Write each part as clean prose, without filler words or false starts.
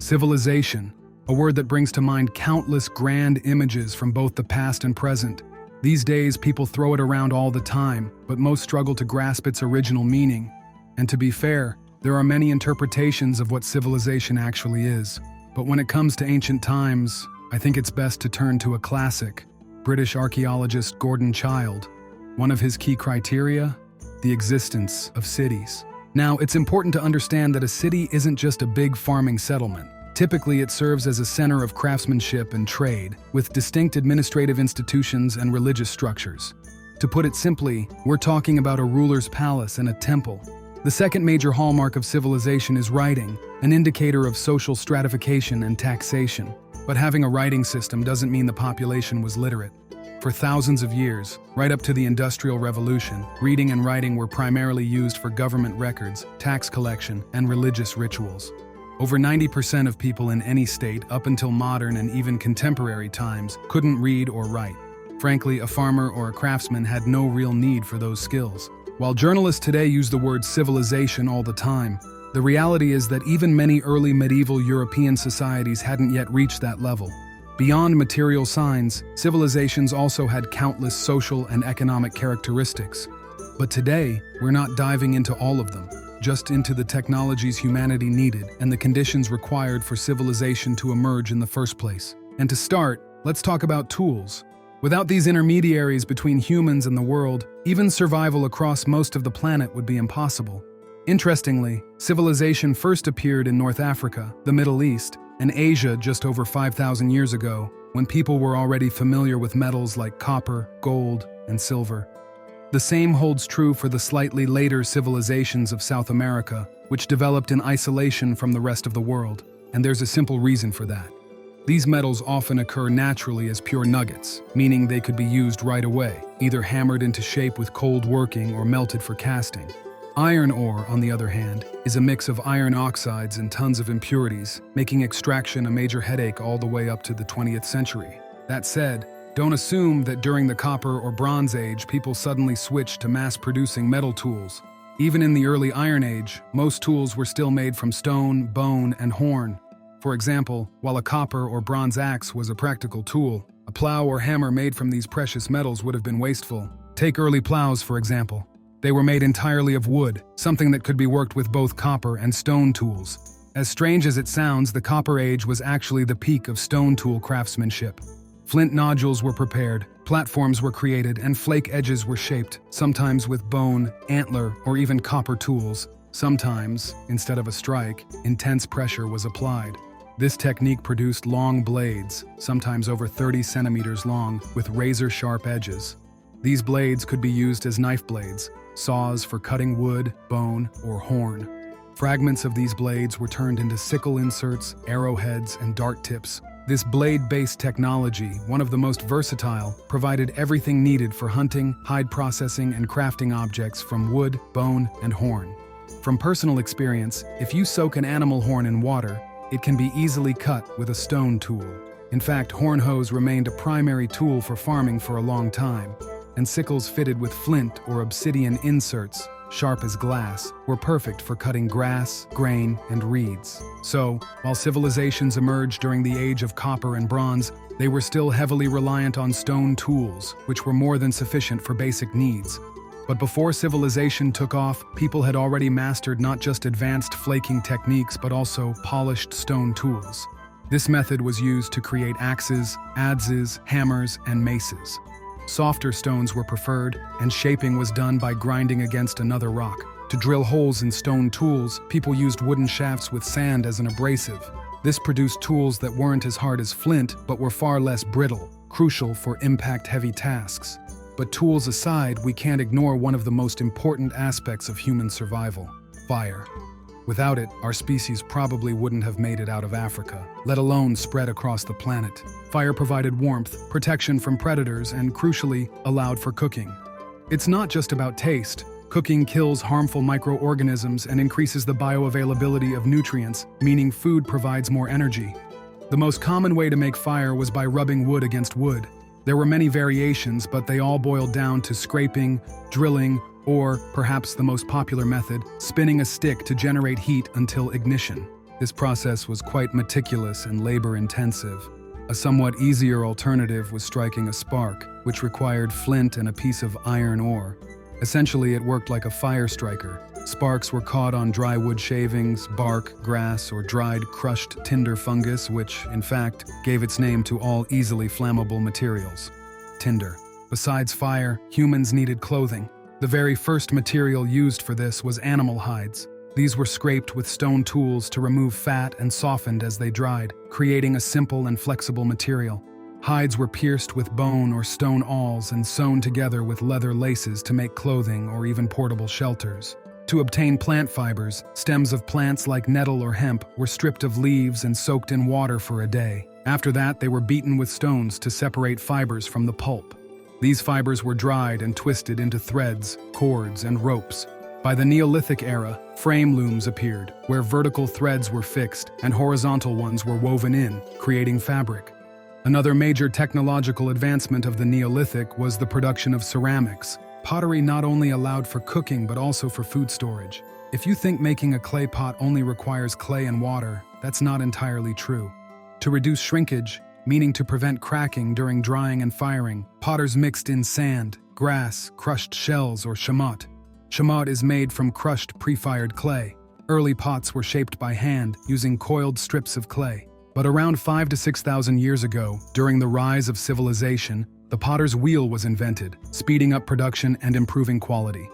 Civilization, a word that brings to mind countless grand images from both the past and present. These days, people throw it around all the time, but most struggle to grasp its original meaning. And to be fair, there are many interpretations of what civilization actually is. But when it comes to ancient times, I think it's best to turn to a classic, British archaeologist Gordon Childe. One of his key criteria? The existence of cities. Now, it's important to understand that a city isn't just a big farming settlement. Typically, it serves as a center of craftsmanship and trade, with distinct administrative institutions and religious structures. To put it simply, we're talking about a ruler's palace and a temple. The second major hallmark of civilization is writing, an indicator of social stratification and taxation. But having a writing system doesn't mean the population was literate. For thousands of years, right up to the Industrial Revolution, reading and writing were primarily used for government records, tax collection, and religious rituals. Over 90% of people in any state, up until modern and even contemporary times, couldn't read or write. Frankly, a farmer or a craftsman had no real need for those skills. While journalists today use the word civilization all the time, the reality is that even many early medieval European societies hadn't yet reached that level. Beyond material signs, civilizations also had countless social and economic characteristics. But today, we're not diving into all of them, just into the technologies humanity needed and the conditions required for civilization to emerge in the first place. And to start, let's talk about tools. Without these intermediaries between humans and the world, even survival across most of the planet would be impossible. Interestingly, civilization first appeared in North Africa, the Middle East, and Asia just over 5,000 years ago, when people were already familiar with metals like copper, gold, and silver. The same holds true for the slightly later civilizations of South America, which developed in isolation from the rest of the world, and there's a simple reason for that. These metals often occur naturally as pure nuggets, meaning they could be used right away, either hammered into shape with cold working or melted for casting. Iron ore, on the other hand, is a mix of iron oxides and tons of impurities, making extraction a major headache all the way up to the 20th century. That said, don't assume that during the Copper or Bronze Age people suddenly switched to mass-producing metal tools. Even in the early Iron Age, most tools were still made from stone, bone, and horn. For example, while a copper or bronze axe was a practical tool, a plow or hammer made from these precious metals would have been wasteful. Take early plows, for example. They were made entirely of wood, something that could be worked with both copper and stone tools. As strange as it sounds, the Copper Age was actually the peak of stone tool craftsmanship. Flint nodules were prepared, platforms were created, and flake edges were shaped, sometimes with bone, antler, or even copper tools. Sometimes, instead of a strike, intense pressure was applied. This technique produced long blades, sometimes over 30 centimeters long, with razor-sharp edges. These blades could be used as knife blades, saws for cutting wood, bone, or horn. Fragments of these blades were turned into sickle inserts, arrowheads, and dart tips. This blade-based technology, one of the most versatile, provided everything needed for hunting, hide processing, and crafting objects from wood, bone, and horn. From personal experience, if you soak an animal horn in water, it can be easily cut with a stone tool. In fact, horn hoes remained a primary tool for farming for a long time, and sickles fitted with flint or obsidian inserts, sharp as glass, were perfect for cutting grass, grain, and reeds. So, while civilizations emerged during the age of copper and bronze, they were still heavily reliant on stone tools, which were more than sufficient for basic needs. But before civilization took off, people had already mastered not just advanced flaking techniques but also polished stone tools. This method was used to create axes, adzes, hammers, and maces. Softer stones were preferred, and shaping was done by grinding against another rock. To drill holes in stone tools, people used wooden shafts with sand as an abrasive. This produced tools that weren't as hard as flint, but were far less brittle, crucial for impact-heavy tasks. But tools aside, we can't ignore one of the most important aspects of human survival: fire. Without it, our species probably wouldn't have made it out of Africa, let alone spread across the planet. Fire provided warmth, protection from predators, and crucially, allowed for cooking. It's not just about taste. Cooking kills harmful microorganisms and increases the bioavailability of nutrients, meaning food provides more energy. The most common way to make fire was by rubbing wood against wood. There were many variations, but they all boiled down to scraping, drilling, or, perhaps the most popular method, spinning a stick to generate heat until ignition. This process was quite meticulous and labor-intensive. A somewhat easier alternative was striking a spark, which required flint and a piece of iron ore. Essentially, it worked like a fire striker. Sparks were caught on dry wood shavings, bark, grass, or dried, crushed tinder fungus, which, in fact, gave its name to all easily flammable materials. Tinder. Besides fire, humans needed clothing. The very first material used for this was animal hides. These were scraped with stone tools to remove fat and softened as they dried, creating a simple and flexible material. Hides were pierced with bone or stone awls and sewn together with leather laces to make clothing or even portable shelters. To obtain plant fibers, stems of plants like nettle or hemp were stripped of leaves and soaked in water for a day. After that, they were beaten with stones to separate fibers from the pulp. These fibers were dried and twisted into threads, cords, and ropes. By the Neolithic era, frame looms appeared, where vertical threads were fixed and horizontal ones were woven in, creating fabric. Another major technological advancement of the Neolithic was the production of ceramics. Pottery not only allowed for cooking but also for food storage. If you think making a clay pot only requires clay and water, that's not entirely true. To reduce shrinkage, meaning to prevent cracking during drying and firing, potters mixed in sand, grass, crushed shells, or chamot. Chamot is made from crushed pre-fired clay. Early pots were shaped by hand, using coiled strips of clay. But around 5,000 to 6,000 years ago, during the rise of civilization, the potter's wheel was invented, speeding up production and improving quality.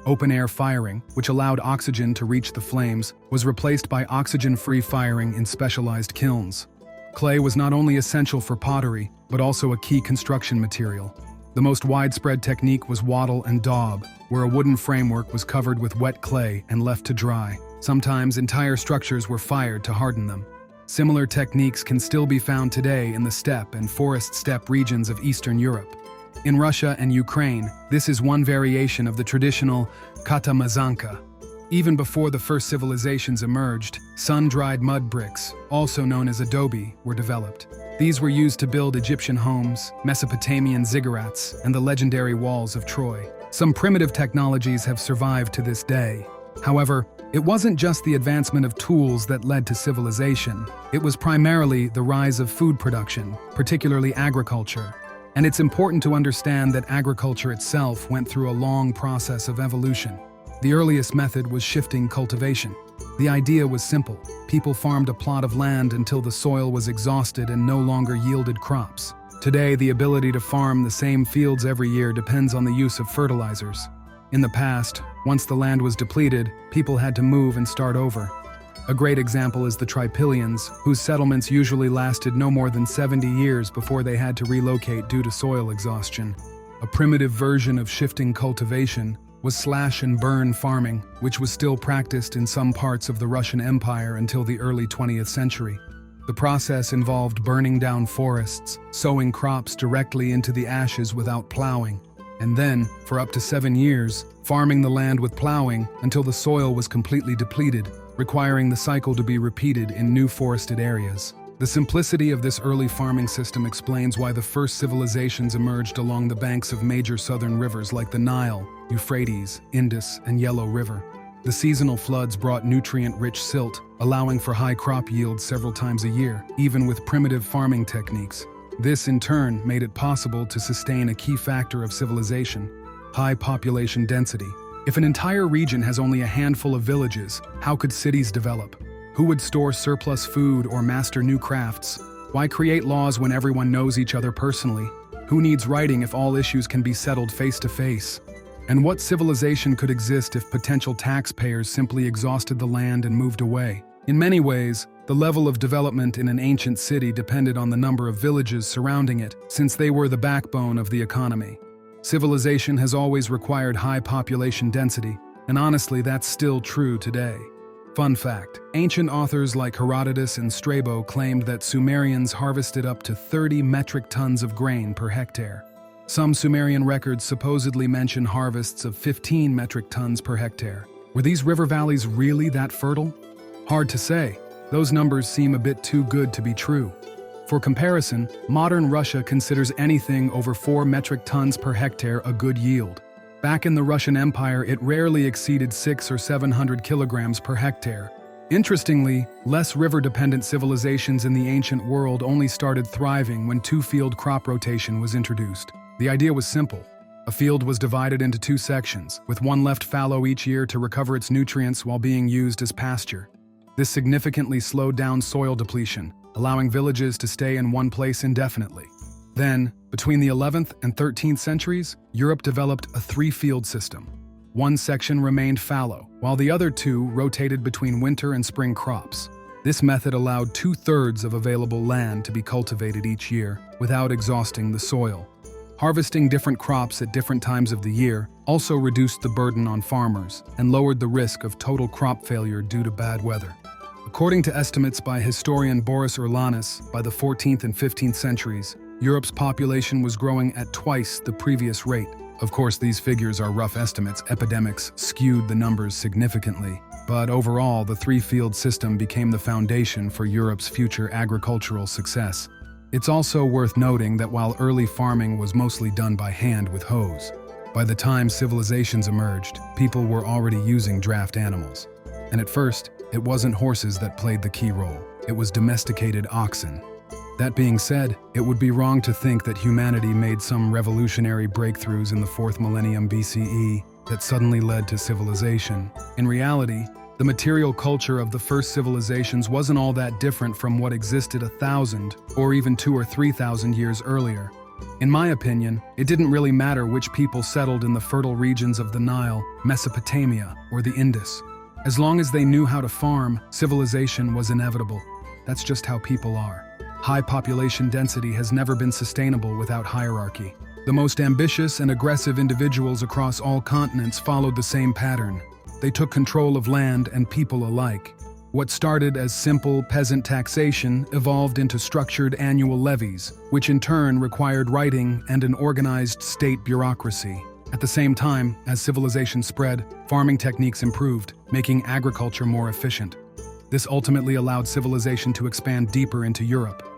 Open-air firing, which allowed oxygen to reach the flames, was replaced by oxygen-free firing in specialized kilns. Clay was not only essential for pottery, but also a key construction material. The most widespread technique was wattle and daub, where a wooden framework was covered with wet clay and left to dry. Sometimes entire structures were fired to harden them. Similar techniques can still be found today in the steppe and forest steppe regions of Eastern Europe. In Russia and Ukraine, this is one variation of the traditional katamazanka. Even before the first civilizations emerged, sun-dried mud bricks, also known as adobe, were developed. These were used to build Egyptian homes, Mesopotamian ziggurats, and the legendary walls of Troy. Some primitive technologies have survived to this day. However, it wasn't just the advancement of tools that led to civilization. It was primarily the rise of food production, particularly agriculture. And it's important to understand that agriculture itself went through a long process of evolution. The earliest method was shifting cultivation. The idea was simple. People farmed a plot of land until the soil was exhausted and no longer yielded crops. Today, the ability to farm the same fields every year depends on the use of fertilizers. In the past, once the land was depleted, people had to move and start over. A great example is the Tripilians, whose settlements usually lasted no more than 70 years before they had to relocate due to soil exhaustion. A primitive version of shifting cultivation was slash-and-burn farming, which was still practiced in some parts of the Russian Empire until the early 20th century. The process involved burning down forests, sowing crops directly into the ashes without plowing, and then, for up to 7 years, farming the land with plowing until the soil was completely depleted, requiring the cycle to be repeated in new forested areas. The simplicity of this early farming system explains why the first civilizations emerged along the banks of major southern rivers like the Nile, Euphrates, Indus, and Yellow River. The seasonal floods brought nutrient-rich silt, allowing for high crop yields several times a year, even with primitive farming techniques. This, in turn, made it possible to sustain a key factor of civilization: high population density. If an entire region has only a handful of villages, how could cities develop? Who would store surplus food or master new crafts? Why create laws when everyone knows each other personally? Who needs writing if all issues can be settled face to face? And what civilization could exist if potential taxpayers simply exhausted the land and moved away? In many ways, the level of development in an ancient city depended on the number of villages surrounding it, since they were the backbone of the economy. Civilization has always required high population density, and honestly, that's still true today. Fun fact: ancient authors like Herodotus and Strabo claimed that Sumerians harvested up to 30 metric tons of grain per hectare. Some Sumerian records supposedly mention harvests of 15 metric tons per hectare. Were these river valleys really that fertile? Hard to say. Those numbers seem a bit too good to be true. For comparison, modern Russia considers anything over 4 metric tons per hectare a good yield. Back in the Russian Empire, it rarely exceeded 600 or 700 kilograms per hectare. Interestingly, less river-dependent civilizations in the ancient world only started thriving when two-field crop rotation was introduced. The idea was simple. A field was divided into two sections, with one left fallow each year to recover its nutrients while being used as pasture. This significantly slowed down soil depletion, allowing villages to stay in one place indefinitely. Then, between the 11th and 13th centuries, Europe developed a three-field system. One section remained fallow, while the other two rotated between winter and spring crops. This method allowed 2/3 of available land to be cultivated each year without exhausting the soil. Harvesting different crops at different times of the year also reduced the burden on farmers and lowered the risk of total crop failure due to bad weather. According to estimates by historian Boris Urlanis, by the 14th and 15th centuries, Europe's population was growing at twice the previous rate. Of course, these figures are rough estimates. Epidemics skewed the numbers significantly. But overall, the three-field system became the foundation for Europe's future agricultural success. It's also worth noting that while early farming was mostly done by hand with hoes, by the time civilizations emerged, people were already using draft animals. And at first, it wasn't horses that played the key role. It was domesticated oxen. That being said, it would be wrong to think that humanity made some revolutionary breakthroughs in the 4th millennium BCE that suddenly led to civilization. In reality, the material culture of the first civilizations wasn't all that different from what existed 1,000 or even 2,000 or 3,000 years earlier. In my opinion, it didn't really matter which people settled in the fertile regions of the Nile, Mesopotamia, or the Indus. As long as they knew how to farm, civilization was inevitable. That's just how people are. High population density has never been sustainable without hierarchy. The most ambitious and aggressive individuals across all continents followed the same pattern. They took control of land and people alike. What started as simple peasant taxation evolved into structured annual levies, which in turn required writing and an organized state bureaucracy. At the same time, as civilization spread, farming techniques improved, making agriculture more efficient. This ultimately allowed civilization to expand deeper into Europe.